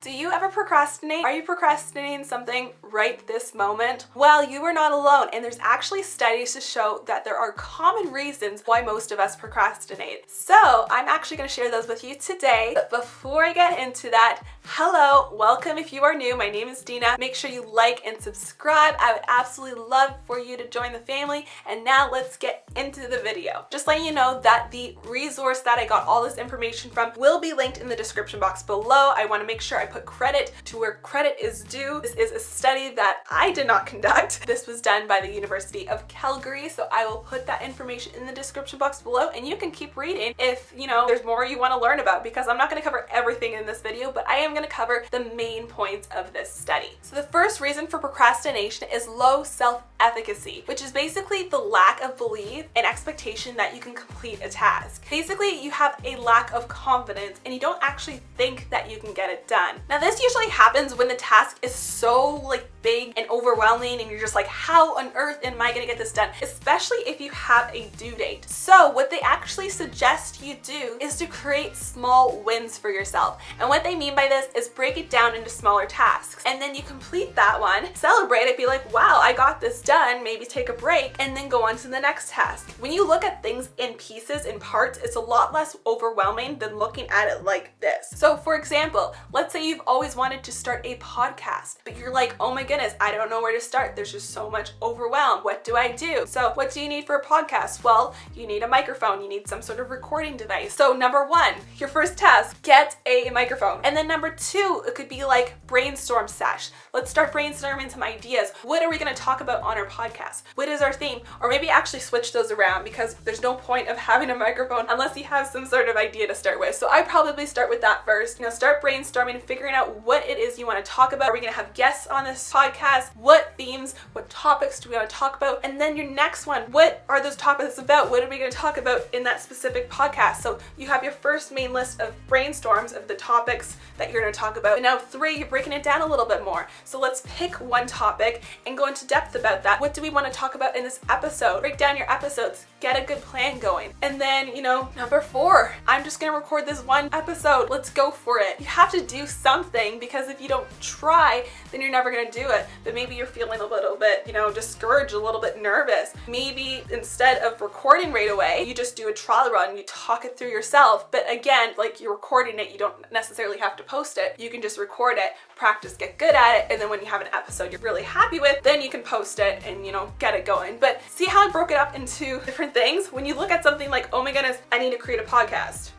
Do you ever procrastinate? Are you procrastinating something right this moment? Well, you are not alone, and there's actually studies to show that there are common reasons why most of us procrastinate. So I'm actually going to share those with you today. But before I get into that, hello, welcome if you are new. My name is Dina. Make sure you like and subscribe. I would absolutely love for you to join the family. And now let's get into the video. Just letting you know that the resource that I got all this information from will be linked in the description box below. I want to make sure I put credit to where credit is due. This is a study that I did not conduct. This was done by the University of Calgary, so I will put that information in the description box below, and you can keep reading if there's more you want to learn about, because I'm not going to cover everything in this video, but I am going to cover the main points of this study. So the first reason for procrastination is low self-efficacy, which is basically the lack of belief and expectation that you can complete a task. Basically, you have a lack of confidence and you don't actually think that you can get it done. Now, this usually happens when the task is so big and overwhelming and you're just like, how on earth am I gonna get this done? Especially if you have a due date. So what they actually suggest you do is to create small wins for yourself. And what they mean by this is break it down into smaller tasks. And then you complete that one, celebrate it, be like, wow, I got this done, maybe take a break, and then go on to the next task. When you look at things in pieces, in parts, it's a lot less overwhelming than looking at it like this. So for example, let's say you've always wanted to start a podcast, but you're like, oh my goodness, I don't know where to start. There's just so much overwhelm. What do I do? So what do you need for a podcast? Well, you need a microphone. You need some sort of recording device. So number one, your first task, get a microphone. And then number two, it could be like brainstorm sesh. Let's start brainstorming some ideas. What are we going to talk about on our podcast? What is our theme? Or maybe actually switch those around, because there's no point of having a microphone unless you have some sort of idea to start with. So I probably start with that first. Start brainstorming, figuring out what it is you want to talk about. Are we going to have guests on this podcast? What themes, what topics do we want to talk about? And then your next one, what are those topics about? What are we going to talk about in that specific podcast? So you have your first main list of brainstorms of the topics that you're going to talk about. And now three, you're breaking it down a little bit more. So let's pick one topic and go into depth about that. What do we want to talk about in this episode? Break down your episodes. Get a good plan going. And then, number four, I'm just going to record this one episode. Let's go for it. You have to do something, because if you don't try, then you're never going to do it. But maybe you're feeling a little bit, discouraged, a little bit nervous. Maybe instead of recording right away, you just do a trial run, you talk it through yourself. But again, you're recording it, you don't necessarily have to post it. You can just record it, practice, get good at it, and then when you have an episode you're really happy with, then you can post it and, get it going. But see how I broke it up into different things? When you look at something like, oh my goodness, I need to create a podcast,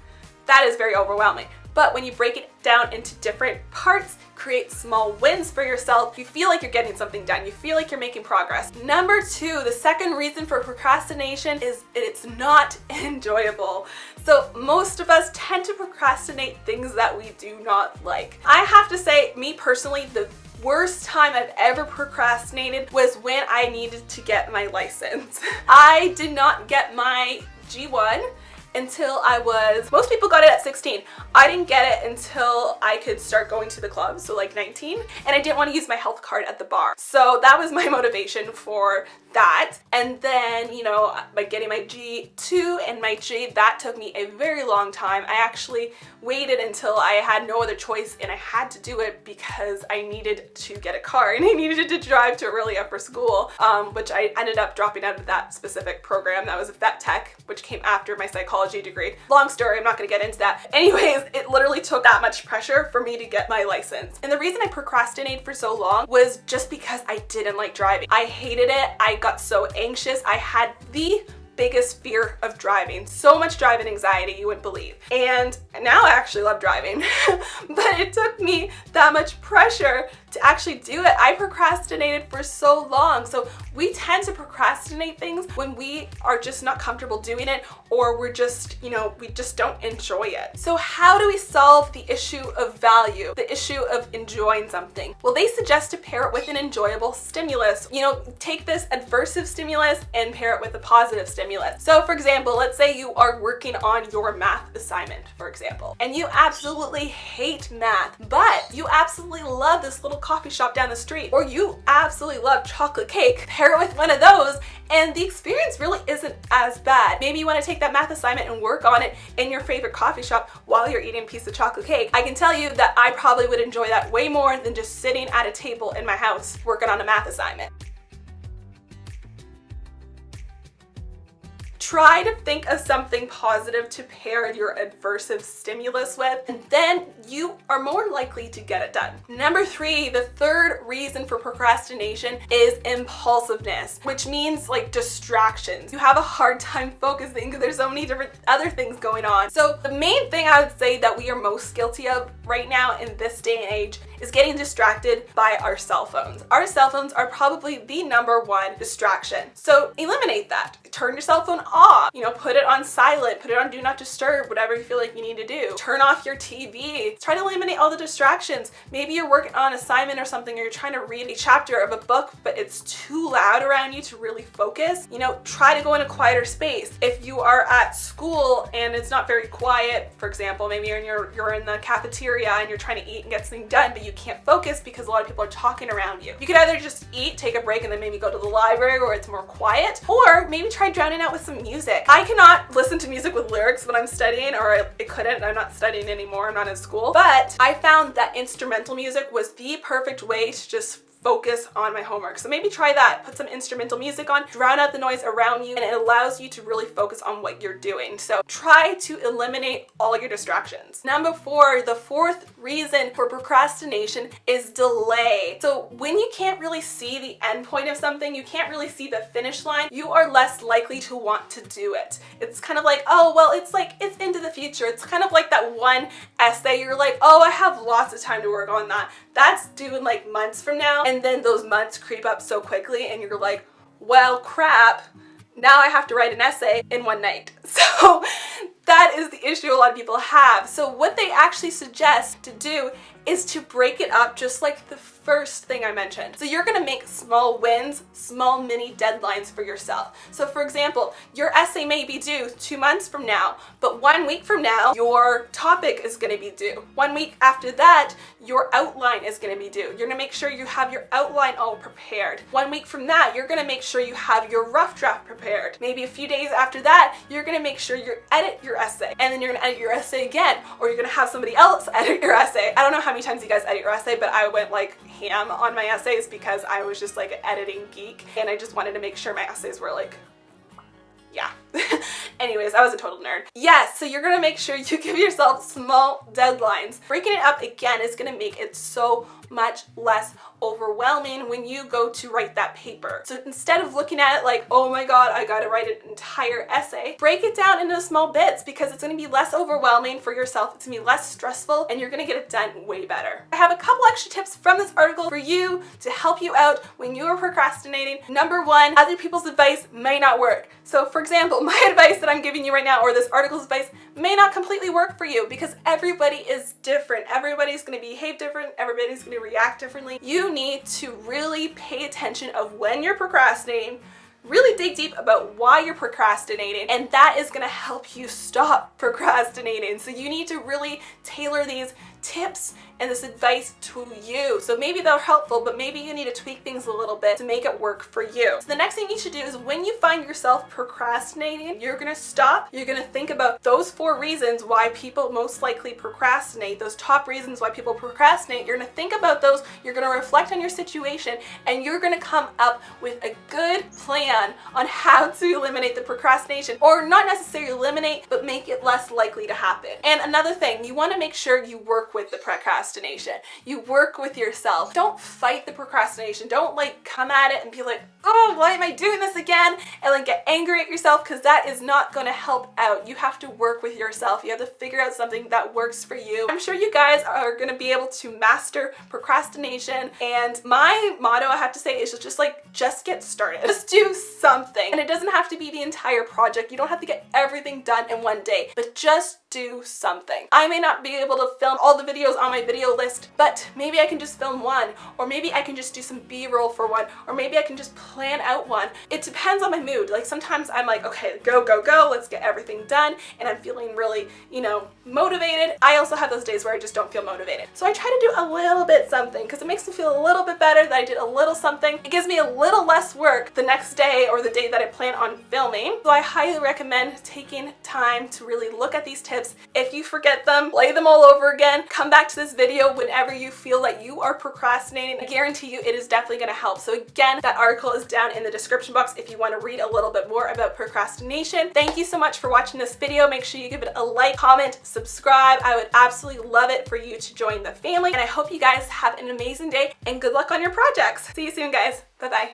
that is very overwhelming. But when you break it down into different parts, create small wins for yourself, you feel like you're getting something done. You feel like you're making progress. Number two, the second reason for procrastination is it's not enjoyable. So most of us tend to procrastinate things that we do not like. I have to say, me personally, the worst time I've ever procrastinated was when I needed to get my license. I did not get my G1 until most people got it at 16. I didn't get it until I could start going to the club, so 19, and I didn't want to use my health card at the bar. So that was my motivation for that. And then, by getting my G2 and my G, that took me a very long time. I actually waited until I had no other choice, and I had to do it because I needed to get a car and I needed to drive to Aurelia for school, which I ended up dropping out of that specific program. That was a vet tech, which came after my psychology degree. Long story, I'm not going to get into that. Anyways, it literally took that much pressure for me to get my license. And the reason I procrastinated for so long was just because I didn't like driving. I hated it. I got so anxious. I had the biggest fear of driving. So much driving anxiety you wouldn't believe. And now I actually love driving. But it took me that much pressure to actually do it. I procrastinated for so long. So we tend to procrastinate things when we are just not comfortable doing it, or we're just, we just don't enjoy it. So how do we solve the issue of value, the issue of enjoying something? Well, they suggest to pair it with an enjoyable stimulus. Take this adversive stimulus and pair it with a positive stimulus. stimulus. So for example, let's say you are working on your math assignment, for example, and you absolutely hate math, but you absolutely love this little coffee shop down the street, or you absolutely love chocolate cake. Pair it with one of those and the experience really isn't as bad. Maybe you want to take that math assignment and work on it in your favorite coffee shop while you're eating a piece of chocolate cake. I can tell you that I probably would enjoy that way more than just sitting at a table in my house working on a math assignment. Try to think of something positive to pair your adversive stimulus with, and then you are more likely to get it done. Number 3, the third reason for procrastination is impulsiveness, which means like distractions. You have a hard time focusing because there's so many different other things going on. So the main thing I would say that we are most guilty of right now in this day and age is getting distracted by our cell phones. Our cell phones are probably the number one distraction. So eliminate that. Turn your cell phone off, put it on silent, put it on do not disturb, whatever you feel like you need to do. Turn off your TV. Try to eliminate all the distractions. Maybe you're working on an assignment or something, or you're trying to read a chapter of a book, but it's too loud around you to really focus. Try to go in a quieter space. If you are at school and it's not very quiet, for example, maybe you're in the cafeteria and you're trying to eat and get something done, but you can't focus because a lot of people are talking around you. You could either just eat, take a break, and then maybe go to the library where it's more quiet, or maybe try drowning out with some music. I cannot listen to music with lyrics when I'm studying, or I couldn't. I'm not studying anymore. I'm not in school. But I found that instrumental music was the perfect way to just focus on my homework. So maybe try that. Put some instrumental music on, drown out the noise around you, and it allows you to really focus on what you're doing. So try to eliminate all your distractions. Number 4, the fourth reason for procrastination is delay. So when you can't really see the end point of something, you can't really see the finish line, you are less likely to want to do it. It's kind of like, oh, well, it's into the future. It's kind of like that one essay. You're like, oh, I have lots of time to work on that. That's due in like months from now. And then those months creep up so quickly and you're like, well, crap, now I have to write an essay in one night. So that is the issue a lot of people have. So what they actually suggest to do is to break it up just like the first thing I mentioned. So you're gonna make small wins, small mini deadlines for yourself. So for example, your essay may be due 2 months from now, but 1 week from now, your topic is gonna be due. 1 week after that, your outline is gonna be due. You're gonna make sure you have your outline all prepared. 1 week from that, you're gonna make sure you have your rough draft prepared. Maybe a few days after that, you're gonna make sure you edit your essay, and then you're gonna edit your essay again, or you're gonna have somebody else edit your essay. I don't know how many times you guys edit your essay, but I went like ham on my essays because I was just like an editing geek, and I just wanted to make sure my essays were like, yeah. Anyways, I was a total nerd. Yes, so you're gonna make sure you give yourself small deadlines. Breaking it up again is gonna make it so much less overwhelming when you go to write that paper. So instead of looking at it like, oh my god, I gotta write an entire essay, break it down into small bits because it's gonna be less overwhelming for yourself, it's gonna be less stressful, and you're gonna get it done way better. I have a couple extra tips from this article for you to help you out when you are procrastinating. Number 1, other people's advice may not work. So for example, my advice that I'm giving you right now, or this article's advice, may not completely work for you because everybody is different. Everybody's gonna behave different, everybody's gonna react differently. You need to really pay attention of when you're procrastinating, really dig deep about why you're procrastinating, and that is going to help you stop procrastinating. So you need to really tailor these tips and this advice to you. So maybe they're helpful, but maybe you need to tweak things a little bit to make it work for you. So the next thing you should do is when you find yourself procrastinating, you're gonna stop, you're gonna think about those 4 reasons why people most likely procrastinate, those top reasons why people procrastinate. You're gonna think about those, you're gonna reflect on your situation, and you're gonna come up with a good plan on how to eliminate the procrastination, or not necessarily eliminate, but make it less likely to happen. And another thing, you wanna make sure you work with the procrastination. You work with yourself. Don't fight the procrastination. Don't like come at it and be like, oh, why am I doing this again? And like get angry at yourself, because that is not going to help out. You have to work with yourself. You have to figure out something that works for you. I'm sure you guys are going to be able to master procrastination. And my motto, I have to say, is just get started. Just do something. And it doesn't have to be the entire project. You don't have to get everything done in one day, but just do something. I may not be able to film all the videos on my video list, but maybe I can just film one, or maybe I can just do some B-roll for one, or maybe I can just plan out one. It depends on my mood. Like sometimes I'm like, okay, go, go, go, let's get everything done, and I'm feeling really, motivated. I also have those days where I just don't feel motivated. So I try to do a little bit something because it makes me feel a little bit better that I did a little something. It gives me a little less work the next day or the day that I plan on filming. So I highly recommend taking time to really look at these tips. If you forget them, play them all over again. Come back to this video whenever you feel that you are procrastinating. I guarantee you it is definitely going to help. So again, that article is down in the description box if you want to read a little bit more about procrastination. Thank you so much for watching this video. Make sure you give it a like, comment, subscribe. I would absolutely love it for you to join the family. And I hope you guys have an amazing day and good luck on your projects. See you soon, guys. Bye-bye.